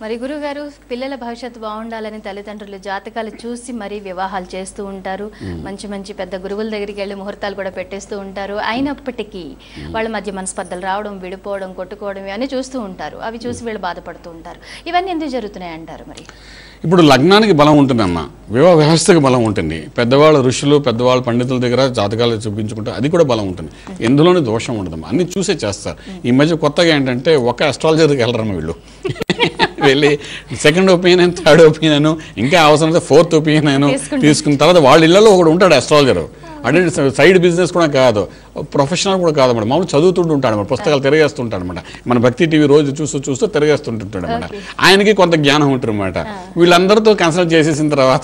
మరి గురుగారు పిల్లల భవిష్యత్తు బాగుండాలని తల్లిదండ్రులు జాతకాలు చూసి మరీ వివాహాలు చేస్తూ ఉంటారు. మంచి మంచి పెద్ద గురువుల దగ్గరికి వెళ్ళి ముహూర్తాలు కూడా పెట్టేస్తూ ఉంటారు. అయినప్పటికీ వాళ్ళ మధ్య మనస్పర్ధలు రావడం, విడిపోవడం, కొట్టుకోవడం ఇవన్నీ చూస్తూ ఉంటారు. అవి చూసి వీళ్ళు బాధపడుతూ ఉంటారు. ఇవన్నీ ఎందుకు జరుగుతున్నాయి అంటారు? మరి ఇప్పుడు లగ్నానికి బలం ఉంటుందన్న, వివాహ వ్యవస్థకి బలం ఉంటుంది, పెద్దవాళ్ళ ఋషులు పెద్దవాళ్ళ పండితుల దగ్గర జాతకాలు చూపించుకుంటే అది కూడా బలం ఉంటుంది. ఎందులోని దోషం ఉండదమ్మా, అన్ని చూసే చేస్తారు. ఈ మధ్య కొత్తగా ఏంటంటే ఒక అస్ట్రాలజర్కి వెళ్ళరమ్మ వీళ్ళు వెళ్ళి సెకండ్ ఒపీనియన్, థర్డ్ ఒపీనియన్, ఇంకా అవసరమైతే ఫోర్త్ ఒపీనియన్ తీసుకున్న తర్వాత వాళ్ళ ఇళ్లలో ఒకడు ఉంటాడు అస్ట్రాలజర్. అంటే సైడ్ బిజినెస్ కూడా కాదు, ప్రొఫెషనల్ కూడా కాదు అన్నమాట. మామూలు చదువుతుంటూ ఉంటాడు అన్నమాట, పుస్తకాలు తిరగేస్తుంటాడు అనమాట. మన భక్తి టీవీ రోజు చూస్తూ తిరగేస్తుంటుంటాడు అనమాట. ఆయనకి కొంత జ్ఞానం ఉంటుంది అనమాట. వీళ్ళందరితో కన్సల్ట్ చేసేసిన తర్వాత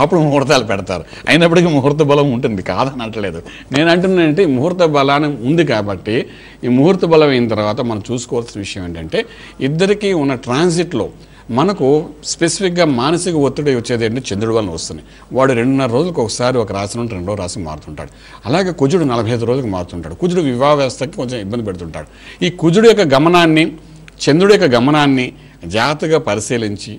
అప్పుడు ముహూర్తాలు పెడతారు. అయినప్పటికీ ముహూర్త బలం ఉంటుంది, కాదని అంటలేదు. నేను అంటున్నానంటే ముహూర్త బలాన్ని ఉంది కాబట్టి ఈ ముహూర్త బలం అయిన తర్వాత మనం చూసుకోవాల్సిన విషయం ఏంటంటే ఇద్దరికీ ఉన్న ట్రాన్సిట్లో మనకు స్పెసిఫిక్గా మానసిక ఒత్తిడి వచ్చేది ఏంటంటే చంద్రుడి వలన వస్తుంది. వాడు 2.5 రోజులకు ఒకసారి ఒక రాశి నుండి 2వ రాశికి మారుతుంటాడు. అలాగే కుజుడు 45 రోజులకు మారుతుంటాడు. కుజుడు వివాహ వ్యవస్థకి కొంచెం ఇబ్బంది పెడుతుంటాడు. ఈ కుజుడు యొక్క గమనాన్ని, చంద్రుడి యొక్క గమనాన్ని జాగ్రత్తగా పరిశీలించి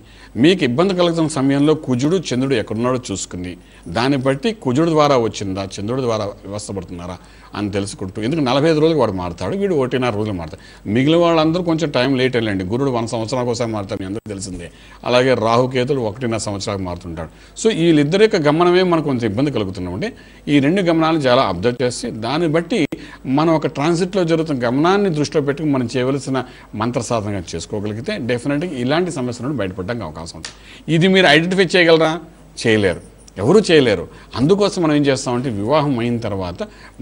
మీకు ఇబ్బంది కలుగుతున్న సమయంలో కుజుడు చంద్రుడు ఎక్కడున్నాడో చూసుకుని దాన్ని బట్టి కుజుడు ద్వారా వచ్చిందా, చంద్రుడి ద్వారా వ్యవస్థపడుతున్నారా అని తెలుసుకుంటూ, ఎందుకంటే 45 రోజులకు వాడు మారుతాడు, వీడు 1.5 రోజులు మారుతాడు. మిగిలిన వాళ్ళందరూ కొంచెం టైం లేట్ వెళ్ళండి. గురుడు 1 సంవత్సరానికి ఒకసారి మారుతాడు, మీ అందరికీ తెలిసిందే. అలాగే రాహుకేతుడు 1.5 సంవత్సరాలకు మారుతుంటాడు. సో వీళ్ళిద్దరి యొక్క గమనమే మనకు కొంచెం ఇబ్బంది కలుగుతున్నామంటే ఈ 2 గమనాలు చాలా అబ్జర్వ్ చేసి దాన్ని బట్టి మనం ఒక ట్రాన్సిట్లో జరుగుతున్న గమనాన్ని దృష్టిలో పెట్టుకుని మనం చేయవలసిన మంత్ర సాధనగా చేసుకోగలిగితే డెఫినెట్గా ఇలాంటి సమస్య నుండి బయటపడడానికి అవకాశం ఉంటుంది. ఇది మీరు ఐడెంటిఫై చేయగలరా? చేయలేరు, ఎవరు చేయలేరు. అందుకోసం మనం ఏం చేస్తామంటే వివాహం అయిన తర్వాత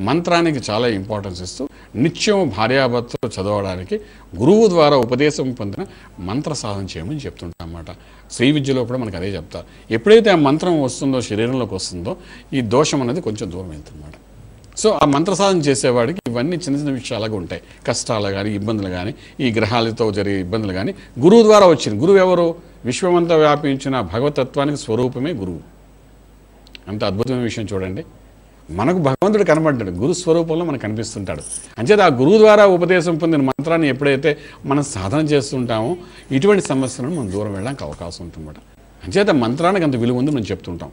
మంత్రానికి చాలా ఇంపార్టెన్స్ ఇస్తూ నిత్యం భార్యాభర్తలు చదవడానికి గురువు ద్వారా ఉపదేశం పొందిన మంత్ర సాధన చేయమని చెప్తుంటాం అన్నమాట. శ్రీ విద్యలో కూడా మనకు అదే చెప్తారు. ఎప్పుడైతే ఆ మంత్రం వస్తుందో, శరీరంలోకి వస్తుందో, ఈ దోషం అనేది కొంచెం దూరం అవుతుందన్నమాట. సో ఆ మంత్ర సాధన చేసేవాడికి ఇవన్నీ చిన్న చిన్న విషయాలుగా ఉంటాయి. కష్టాలు కానీ, ఇబ్బందులు కానీ, ఈ గ్రహాలతో జరిగే ఇబ్బందులు కానీ గురువు ద్వారా వచ్చింది. గురువు ఎవరు? విశ్వమంతా వ్యాపించిన భగవతత్వానికి స్వరూపమే గురువు. అంత అద్భుతమైన విషయం చూడండి. మనకు భగవంతుడు కనబడ్డాడు, గురు స్వరూపంలో మనకు కనిపిస్తుంటాడు. అంచేత ఆ గురువు ద్వారా ఉపదేశం పొందిన మంత్రాన్ని ఎప్పుడైతే మనం సాధన చేస్తుంటామో ఇటువంటి సమస్యలను మనం దూరం వెళ్ళడానికి అవకాశం ఉంటుందన్నమాట. అంచేత మంత్రానికి అంత విలువ ఉంది మనం చెప్తుంటాం.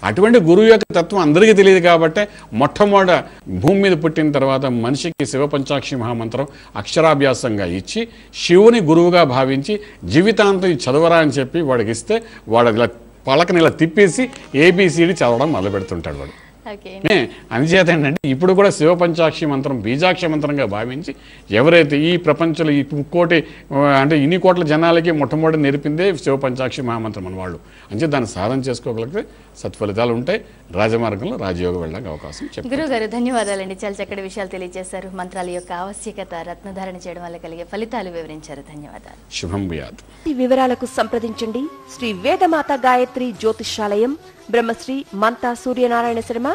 అటువంటి గురువు యొక్క తత్వం అందరికీ తెలియదు కాబట్టి మొట్టమొదట భూమి మీద పుట్టిన తర్వాత మనిషికి శివపంచాక్షి మహామంత్రం అక్షరాభ్యాసంగా ఇచ్చి శివుని గురువుగా భావించి జీవితాంతం చదవరా అని చెప్పి వాడికి ఇస్తే వాడు ఇలా పలకని ఇలా తిప్పేసి ఏబిసిడి చదవడం మొదలు పెడుతుంటాడు వాడు. అందుచేత ఏంటంటే ఇప్పుడు కూడా శివపంచాక్షి మంత్రం బీజాక్ష మంత్రంగా భావించి ఎవరైతే ఈ ప్రపంచంలో ఈ ఇన్ని కోట్ల జనాలకి మొట్టమొదటి నేర్పిందే శివపంచాక్షి మహామంత్రం మన వాళ్ళు. అంటే దాన్ని సాధన చేసుకోగలిగితే సత్ఫలితాలు ఉంటాయి, రాజమార్గంలో రాజయోగం వెళ్ళడానికి అవకాశం. గురుగారు ధన్యవాదాలండి, చాలా చక్కటి విషయాలు తెలియజేశారు. మంత్రాల యొక్క ఆవశ్యకత, రత్నధారణ చేయడం వల్ల కలిగే ఫలితాలు వివరించారు. ధన్యవాదాలు. శుభం భూయాత్. ఈ వివరాలకు సంప్రదించండి Shri Vedamata Gayatri Jyotishalayam, Brahmasri Mantha Suryanarayana Sarma,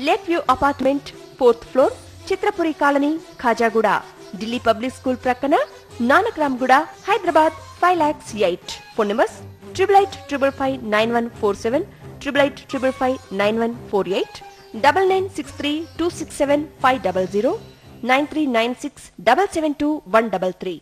lake view apartment, 4th floor, Chitrapuri colony, Khajaguda, Delhi public school ప్రక్కన, నానక్రామ్గూడ, హైదరాబాద్ 5,08,000. Phone numbers 8855559147, 8855559148, 9963267500, 9396772133.